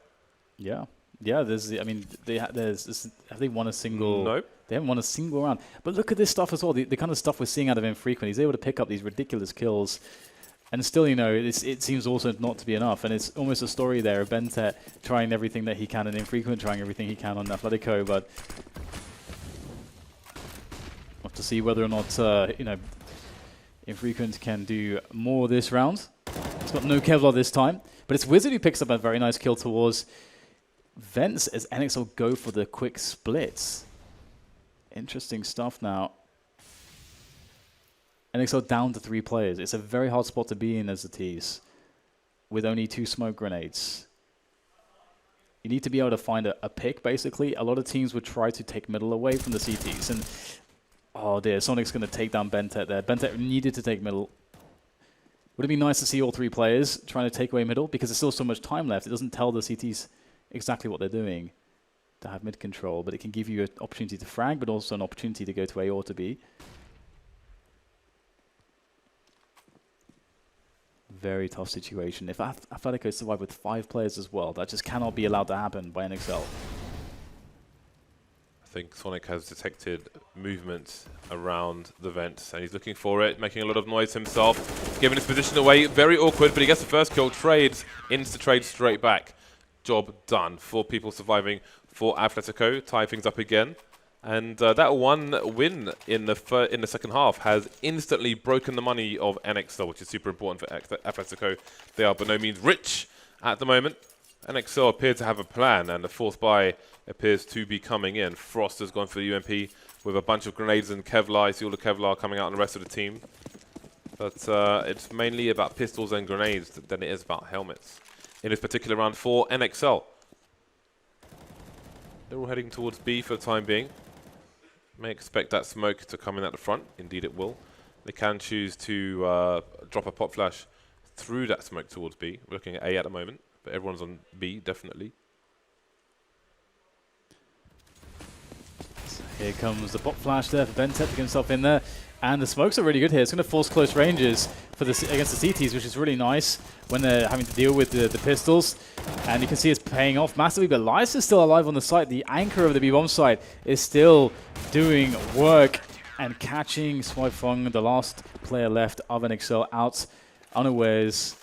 Yeah. There's. I mean, have they won a single? Nope. They haven't won a single round. But look at this stuff as well. The kind of stuff we're seeing out of Infrequent. He's able to pick up these ridiculous kills. And still, you know, it seems also not to be enough. And it's almost a story there of Bentet trying everything that he can and Infrequent trying everything he can on Athletico. But we'll have to see whether or not, you know, Infrequent can do more this round. It's got no Kevlar this time. But it's Wizard who picks up a very nice kill towards Vents as NXL go for the quick splits. Interesting stuff now. NXL down to 3 players. It's a very hard spot to be in as a tease with only 2 smoke grenades. You need to be able to find a pick, basically. A lot of teams would try to take middle away from the CTs. And, oh dear, Sonic's going to take down Bentet there. Bentet needed to take middle. Would it be nice to see all 3 players trying to take away middle? Because there's still so much time left. It doesn't tell the CTs exactly what they're doing to have mid control. But it can give you an opportunity to frag, but also an opportunity to go to A or to B. Very tough situation. If Athletico survive with 5 players as well, that just cannot be allowed to happen by NXL. I think Sonic has detected movement around the vents, and he's looking for it, making a lot of noise himself, giving his position away. Very awkward, but he gets the first kill, trades, insta-trade straight back. Job done. 4 people surviving for Athletico, tie things up again. And that one win in the second half has instantly broken the money of NXL, which is super important for Athletico. They are by no means rich at the moment. NXL appear to have a plan, and the fourth buy appears to be coming in. Frost has gone for the UMP with a bunch of grenades and Kevlar. You see all the Kevlar coming out on the rest of the team. But it's mainly about pistols and grenades than it is about helmets in this particular round for NXL. They're all heading towards B for the time being. May expect that smoke to come in at the front. Indeed it will. They can choose to drop a pop flash through that smoke towards B. We're looking at A at the moment, but everyone's on B, definitely. So here comes the pop flash there for Bentet to get himself in there. And the smokes are really good here. It's going to force close ranges for against the CTs, which is really nice when they're having to deal with the pistols. And you can see it's paying off massively, but Lias is still alive on the site. The anchor of the B-bomb site is still doing work and catching Swifeng, the last player left of NXL, out unawares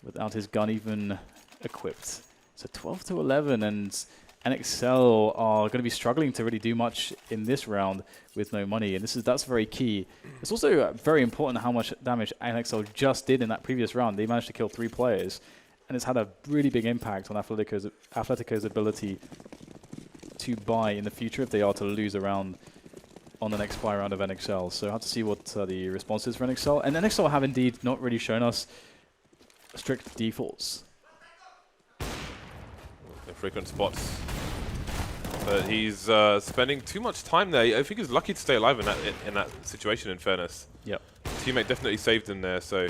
without his gun even equipped. So 12 to 11, and NXL are going to be struggling to really do much in this round with no money, and that's very key. It's also very important how much damage NXL just did in that previous round. They managed to kill 3 players, and it's had a really big impact on Athletico's ability to buy in the future if they are to lose a round on the next buy round of NXL. So I have to see what the response is for NXL. And NXL have indeed not really shown us strict defaults. Frequent spots. But he's spending too much time there. I think he's lucky to stay alive in that situation, in fairness. Yep. Teammate definitely saved him there, so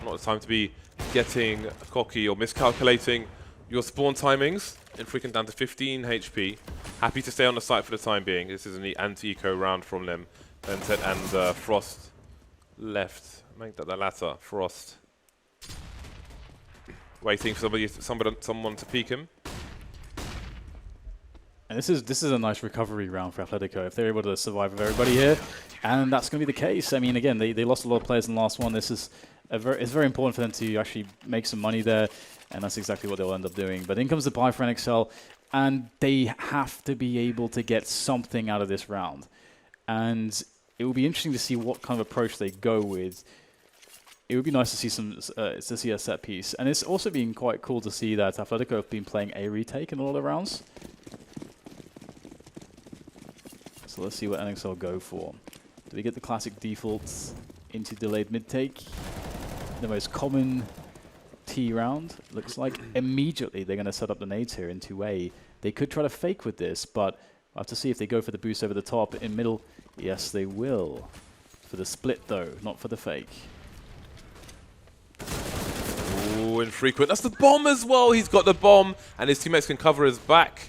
not the time to be getting cocky or miscalculating your spawn timings. Infrequent down to 15 HP. Happy to stay on the site for the time being. This is an anti-eco round from them. Bentet and Frost left. Make that the latter. Frost waiting for someone to peek him. And this is a nice recovery round for Athletico if they're able to survive with everybody here, and that's going to be the case. I mean, again, they lost a lot of players in the last one. This is it's very important for them to actually make some money there, and that's exactly what they'll end up doing. But in comes the buy for NXL, and they have to be able to get something out of this round, and it will be interesting to see what kind of approach they go with. It would be nice to see a set piece, and it's also been quite cool to see that Athletico have been playing a retake in a lot of rounds. So let's see what NXL go for. Do we get the classic defaults into delayed mid-take? The most common T round, looks like. Immediately they're going to set up the nades here into A. They could try to fake with this, but we'll have to see if they go for the boost over the top. In middle, yes they will. For the split though, not for the fake. Ooh, Infrequent. That's the bomb as well. He's got the bomb, and his teammates can cover his back.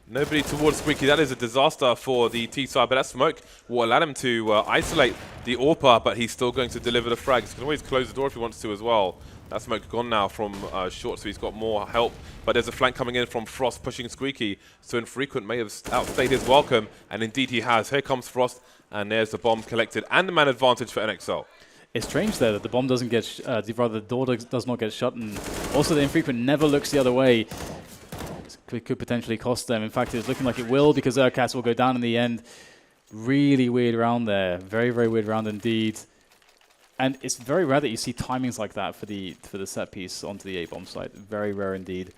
Nobody towards Squeaky. That is a disaster for the T side, but that smoke will allow him to isolate the AWPer, but he's still going to deliver the frags. He can always close the door if he wants to as well. That smoke gone now from short, so he's got more help. But there's a flank coming in from Frost pushing Squeaky, so Infrequent may have outstayed his welcome, and indeed he has. Here comes Frost, and there's the bomb collected, and the man advantage for NXL. it's strange there that the bomb doesn't get, rather the door does not get shut, and also the infrequent never looks the other way. It could potentially cost them. In fact, it's looking like it will, because Urcas will go down in the end. Really weird round there. Very, very weird round indeed. And it's very rare that you see timings like that for the set piece onto the A-bomb site. Very rare indeed.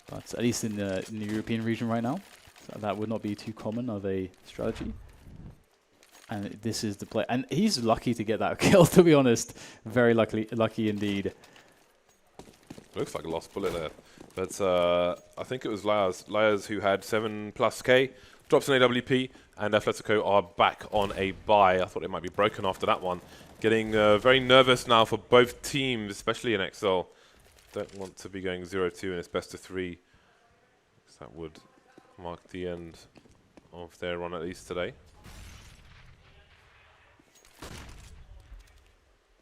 But at least in the European region right now, so that would not be too common of a strategy. And this is the play. And he's lucky to get that kill, to be honest. Very lucky indeed. Looks like a lost bullet there. But I think it was Liars who had 7+K, drops an AWP, and Athletico are back on a bye. I thought it might be broken after that one. Getting very nervous now for both teams, especially in NXL. Don't want to be going 0-2 in its best of 3. That would mark the end of their run, at least today.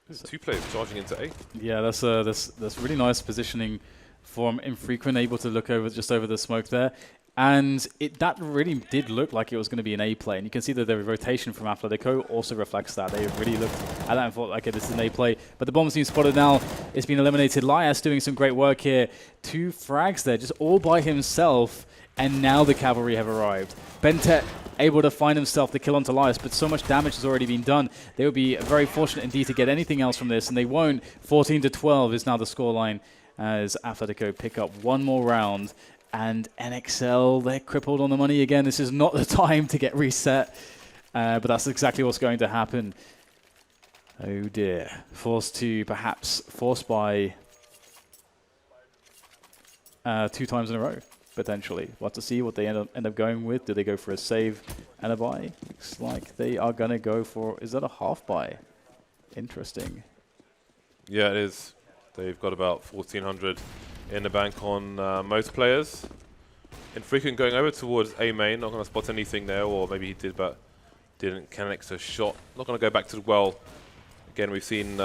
There's 2 players charging into A. Yeah, that's really nice positioning from Infrequent, able to look over just over the smoke there. And that really did look like it was going to be an A play. And you can see that the rotation from Athletico also reflects that. They really looked at that and thought, okay, this is an A play. But the bomb's been spotted now. It's been eliminated. Lias doing some great work here. 2 frags there, just all by himself. And now the cavalry have arrived. Bentet able to find himself the kill onto Lias, but so much damage has already been done. They would be very fortunate indeed to get anything else from this, and they won't. 14-12 is now the scoreline as Athletico pick up one more round. And NXL, they're crippled on the money again. This is not the time to get reset, but that's exactly what's going to happen. Oh dear. Forced by 2 times in a row, potentially. We'll have to see what they end up going with. Do they go for a save and a buy? Looks like they are going to go for, is that a half buy? Interesting. Yeah, it is. They've got about 1,400 in the bank on most players. Infrequent going over towards A main, not going to spot anything there, or maybe he did but didn't connect a shot. Not going to go back to the well. Again, we've seen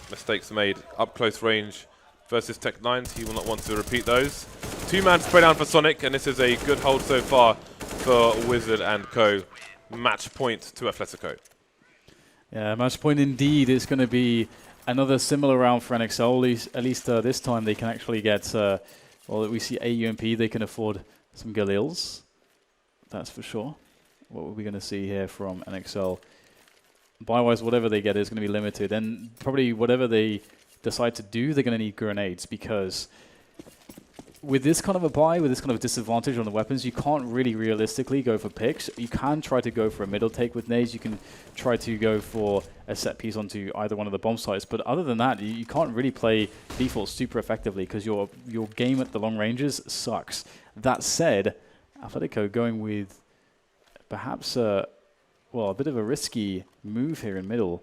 mistakes made up close range versus Tech 9s. He will not want to repeat those. 2-man spray down for Sonic, and this is a good hold so far for Wizard and Co. Match point to Athletico. Yeah, match point indeed. It's going to be another similar round for NXL. At least this time they can actually get, well, we see AUMP, they can afford some Galils. That's for sure. What are we going to see here from NXL? Buy-wise, whatever they get is going to be limited. And probably whatever they decide to do, they're going to need grenades, because with this kind of a buy, with this kind of disadvantage on the weapons, you can't really realistically go for picks. You can try to go for a middle take with nades. You can try to go for a set piece onto either one of the bomb sites. But other than that, you can't really play default super effectively, because your game at the long ranges sucks. That said, Athletico going with perhaps a bit of a risky move here in middle.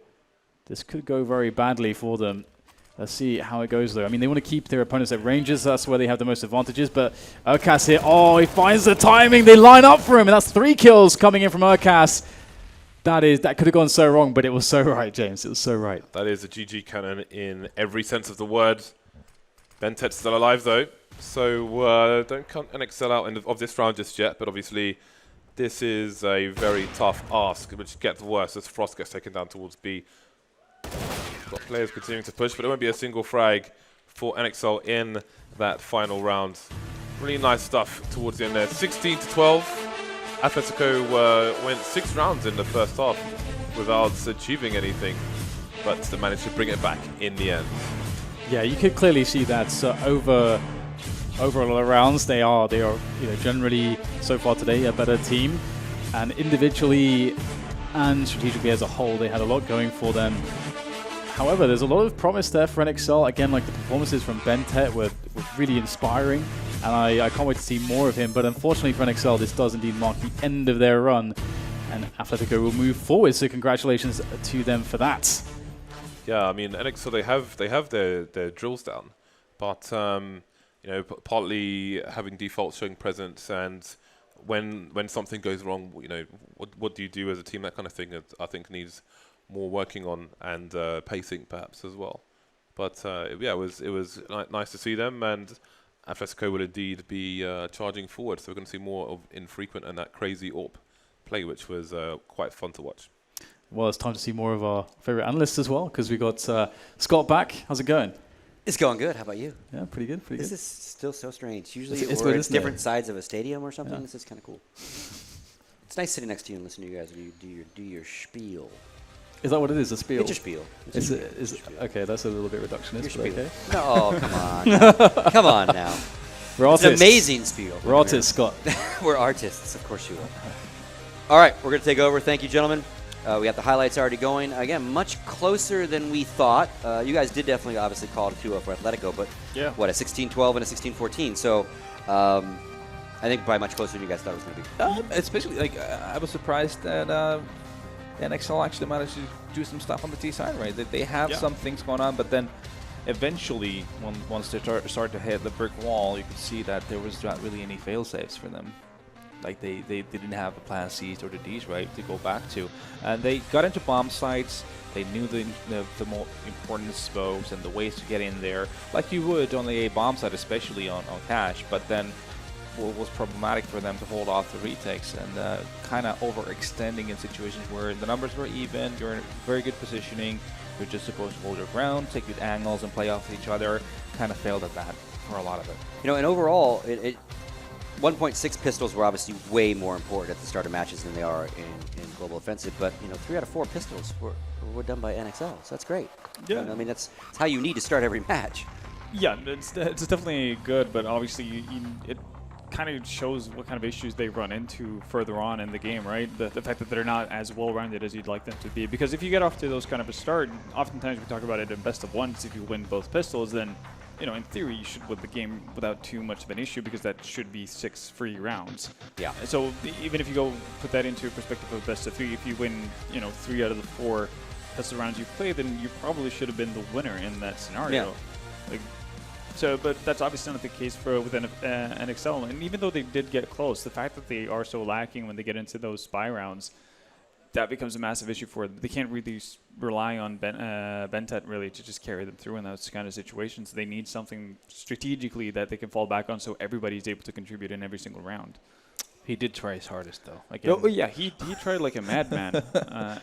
This could go very badly for them. Let's see how it goes, though. I mean, they want to keep their opponents at ranges. That's where they have the most advantages. But Urcas here, oh, he finds the timing. They line up for him, and that's 3 kills coming in from Urcas. That could have gone so wrong, but it was so right, James. It was so right. That is a GG cannon in every sense of the word. Bentet's still alive, though. So don't count NXL out of this round just yet. But obviously, this is a very tough ask, which gets worse as Frost gets taken down towards B. Got players continuing to push, but there won't be a single frag for NXL in that final round. Really nice stuff towards the end there. 16-12. Athletico went 6 rounds in the first half without achieving anything, but they managed to bring it back in the end. Yeah, you could clearly see that over a lot of rounds, they are generally so far today a better team, and individually and strategically as a whole, they had a lot going for them. However, there's a lot of promise there for NXL. Again, like the performances from Bentet were really inspiring, and I can't wait to see more of him. But unfortunately for NXL, this does indeed mark the end of their run, and Athletico will move forward. So congratulations to them for that. Yeah, I mean, NXL, they have their drills down, but partly having default showing presence, and when something goes wrong, what do you do as a team? That kind of thing, I think needs more working on, and pacing perhaps as well. But yeah, it was nice to see them, and Athletico will indeed be charging forward. So we're going to see more of Infrequent and that crazy AWP play, which was quite fun to watch. Well, it's time to see more of our favorite analysts as well, because we got Scott back. How's it going? It's going good. How about you? Yeah, pretty good. This is still so strange. Usually It's we're weird, at isn't different it? sides of a stadium or something. This is kind of cool. It's nice sitting next to you and listening to you guys do your spiel. Is that what it is? A spiel? It's your spiel. Okay, that's a little bit reductionist. Your But spiel. okay. No, come on. No. Come on now. We're It's an artists. amazing spiel. We're artists, Scott. We're artists. Of course you are. All right, we're going to take over. Thank you, gentlemen. We got the highlights already going. Again, much closer than we thought. You guys did definitely obviously call it a 2-0 for Athletico, but what, a 16-12 and a 16-14. So I think probably much closer than you guys thought it was going to be. Especially, like, I was surprised that NXL actually managed to do some stuff on the T side, right? They have some things going on, but then eventually, once they start to hit the brick wall, you could see that there was not really any fail safes for them. Like they didn't have the plan C's or the D's, right, to go back to. And they got into bomb sites. They knew the more important spokes and the ways to get in there, like you would on a bomb site, especially on cash. But then what was problematic for them to hold off the retakes and kind of overextending in situations where the numbers were even, you're in very good positioning, you're just supposed to hold your ground, take good angles and play off each other. Kind of failed at that for a lot of it. And overall, 1.6 pistols were obviously way more important at the start of matches than they are in Global Offensive, but 3 out of 4 pistols were done by NXL, so that's great. Yeah. I mean, that's how you need to start every match. Yeah, it's definitely good, but obviously it kind of shows what kind of issues they run into further on in the game, right? The fact that they're not as well-rounded as you'd like them to be. Because if you get off to those kind of a start, oftentimes we talk about it in best of ones, if you win both pistols, then in theory, you should win the game without too much of an issue because that should be 6 free rounds. Yeah. So even if you go put that into a perspective of best of 3, if you win, 3 out of the 4 pistol rounds you play, then you probably should have been the winner in that scenario. Yeah. But that's obviously not the case with NXL. And even though they did get close, the fact that they are so lacking when they get into those spy rounds, that becomes a massive issue for them. They can't really rely on Bentet really to just carry them through in those kind of situations. They need something strategically that they can fall back on so everybody's able to contribute in every single round. He did try his hardest, though. Again. Oh, yeah, he tried like a madman,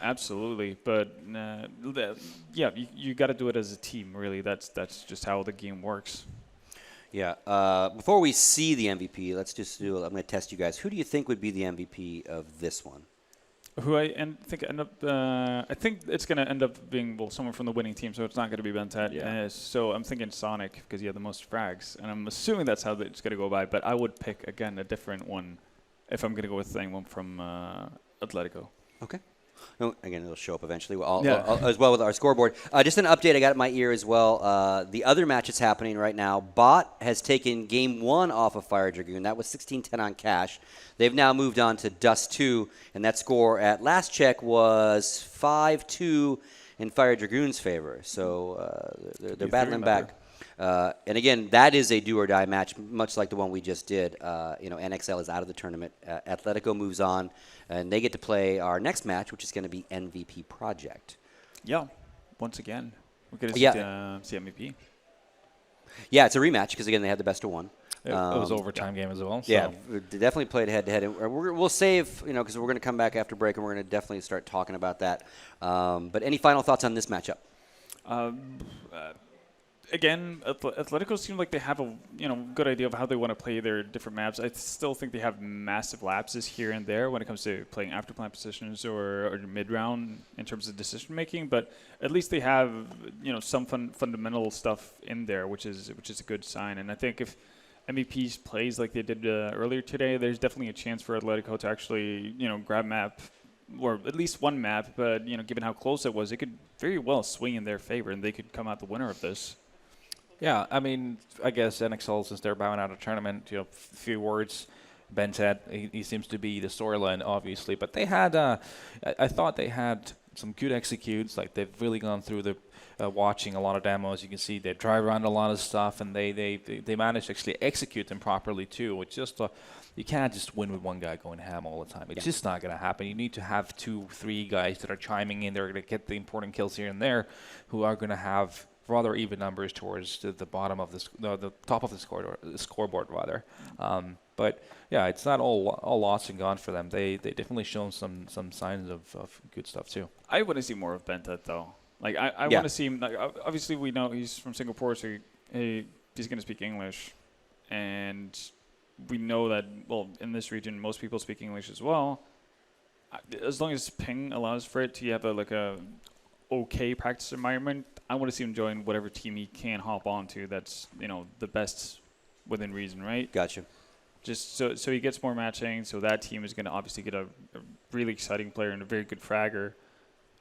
absolutely. But, you got to do it as a team, really. That's just how the game works. Yeah. Before we see the MVP, let's just I'm going to test you guys. Who do you think would be the MVP of this one? I think it's going to end up being someone from the winning team, so it's not going to be Bentet. Yeah. So I'm thinking Sonic because he had the most frags, and I'm assuming that's how it's going to go by. But I would pick again a different one if I'm going to go with one from Athletico. Okay. No, again, it'll show up eventually, as well with our scoreboard. Just an update I got in my ear as well. The other match that's happening right now, Bot has taken Game 1 off of Fire Dragoon. That was 16-10 on Cash. They've now moved on to Dust 2, and that score at last check was 5-2 in Fire Dragoon's favor. So they're battling back. And again, that is a do-or-die match, much like the one we just did. NXL is out of the tournament. Athletico moves on, and they get to play our next match, which is going to be MVP Project. Yeah, once again, we're going to see MVP. Yeah, it's a rematch because, again, they had the best of one. It was overtime game as well. So. Yeah, we definitely played head-to-head. And we'll save, because we're going to come back after break, and we're going to definitely start talking about that. But any final thoughts on this matchup? Again, Athletico seem like they have a good idea of how they want to play their different maps. I still think they have massive lapses here and there when it comes to playing after plan positions or mid round in terms of decision making. But at least they have some fundamental stuff in there, which is a good sign. And I think if MVPs plays like they did earlier today, there's definitely a chance for Athletico to actually grab map. Or at least one map, but given how close it was, it could very well swing in their favor, and they could come out the winner of this. Yeah, I mean, I guess NXL, since they're bowing out of tournament, a few words. Bentet, he seems to be the storyline, obviously. But they had, I thought they had some good executes. Like, they've really gone through the watching a lot of demos. You can see they drive around a lot of stuff, and they managed to actually execute them properly, too. It's just, you can't just win with one guy going ham all the time. It's just not going to happen. You need to have 2-3 guys that are chiming in. They're going to get the important kills here and there, who are going to have rather even numbers towards the bottom of the top of the scoreboard rather. But yeah, it's not all lost and gone for them. They definitely shown some signs of good stuff too. I want to see more of Bentet though. Like I want to see him. Like, obviously, we know he's from Singapore, so he's going to speak English, and we know that in this region most people speak English as well. As long as ping allows for it to have a okay practice environment, I want to see him join whatever team he can hop onto. That's the best within reason, right? Gotcha. Just so he gets more matching. So that team is going to obviously get a really exciting player and a very good fragger.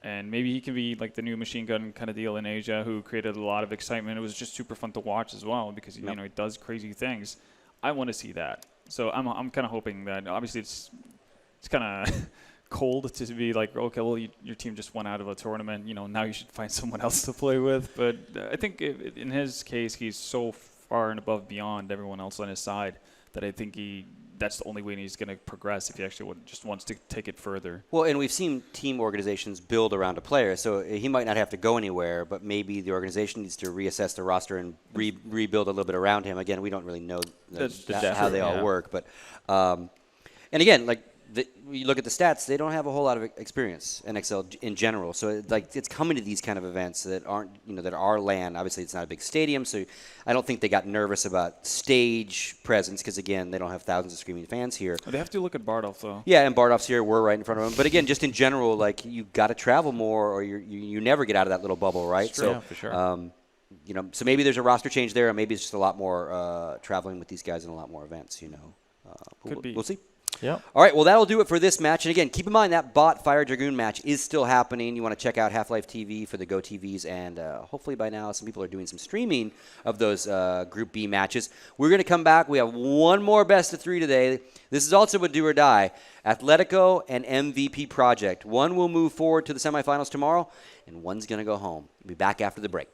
And maybe he can be like the new machine gun kind of deal in Asia who created a lot of excitement. It was just super fun to watch as well because, he does crazy things. I want to see that. So I'm kind of hoping that obviously it's kind of cold to be like, okay, well, your team just won out of a tournament. Now you should find someone else to play with. But I think in his case, he's so far and above beyond everyone else on his side that I think that's the only way he's going to progress if he actually just wants to take it further. Well, and we've seen team organizations build around a player, so he might not have to go anywhere, but maybe the organization needs to reassess the roster and rebuild a little bit around him. Again, we don't really know how they all work, but and again, you look at the stats; they don't have a whole lot of experience NXL in general. So it's coming to these kind of events that aren't that are LAN. Obviously, it's not a big stadium, so I don't think they got nervous about stage presence because again, they don't have thousands of screaming fans here. They have to look at Bardolph though. Yeah, and Bardolph's here. We're right in front of him. But again, just in general, you got to travel more, or you never get out of that little bubble, right? True. Yeah, for sure. So maybe there's a roster change there, or maybe it's just a lot more traveling with these guys in a lot more events. Could be. We'll see. Yeah. All right, well, that'll do it for this match. And again, keep in mind that bot Fire Dragoon match is still happening. You want to check out Half-Life TV for the Go TVs, and hopefully by now some people are doing some streaming of those Group B matches. We're going to come back. We have one more best of three today. This is also a do or die. Athletico and MVP Project. One will move forward to the semifinals tomorrow, and one's going to go home. We'll be back after the break.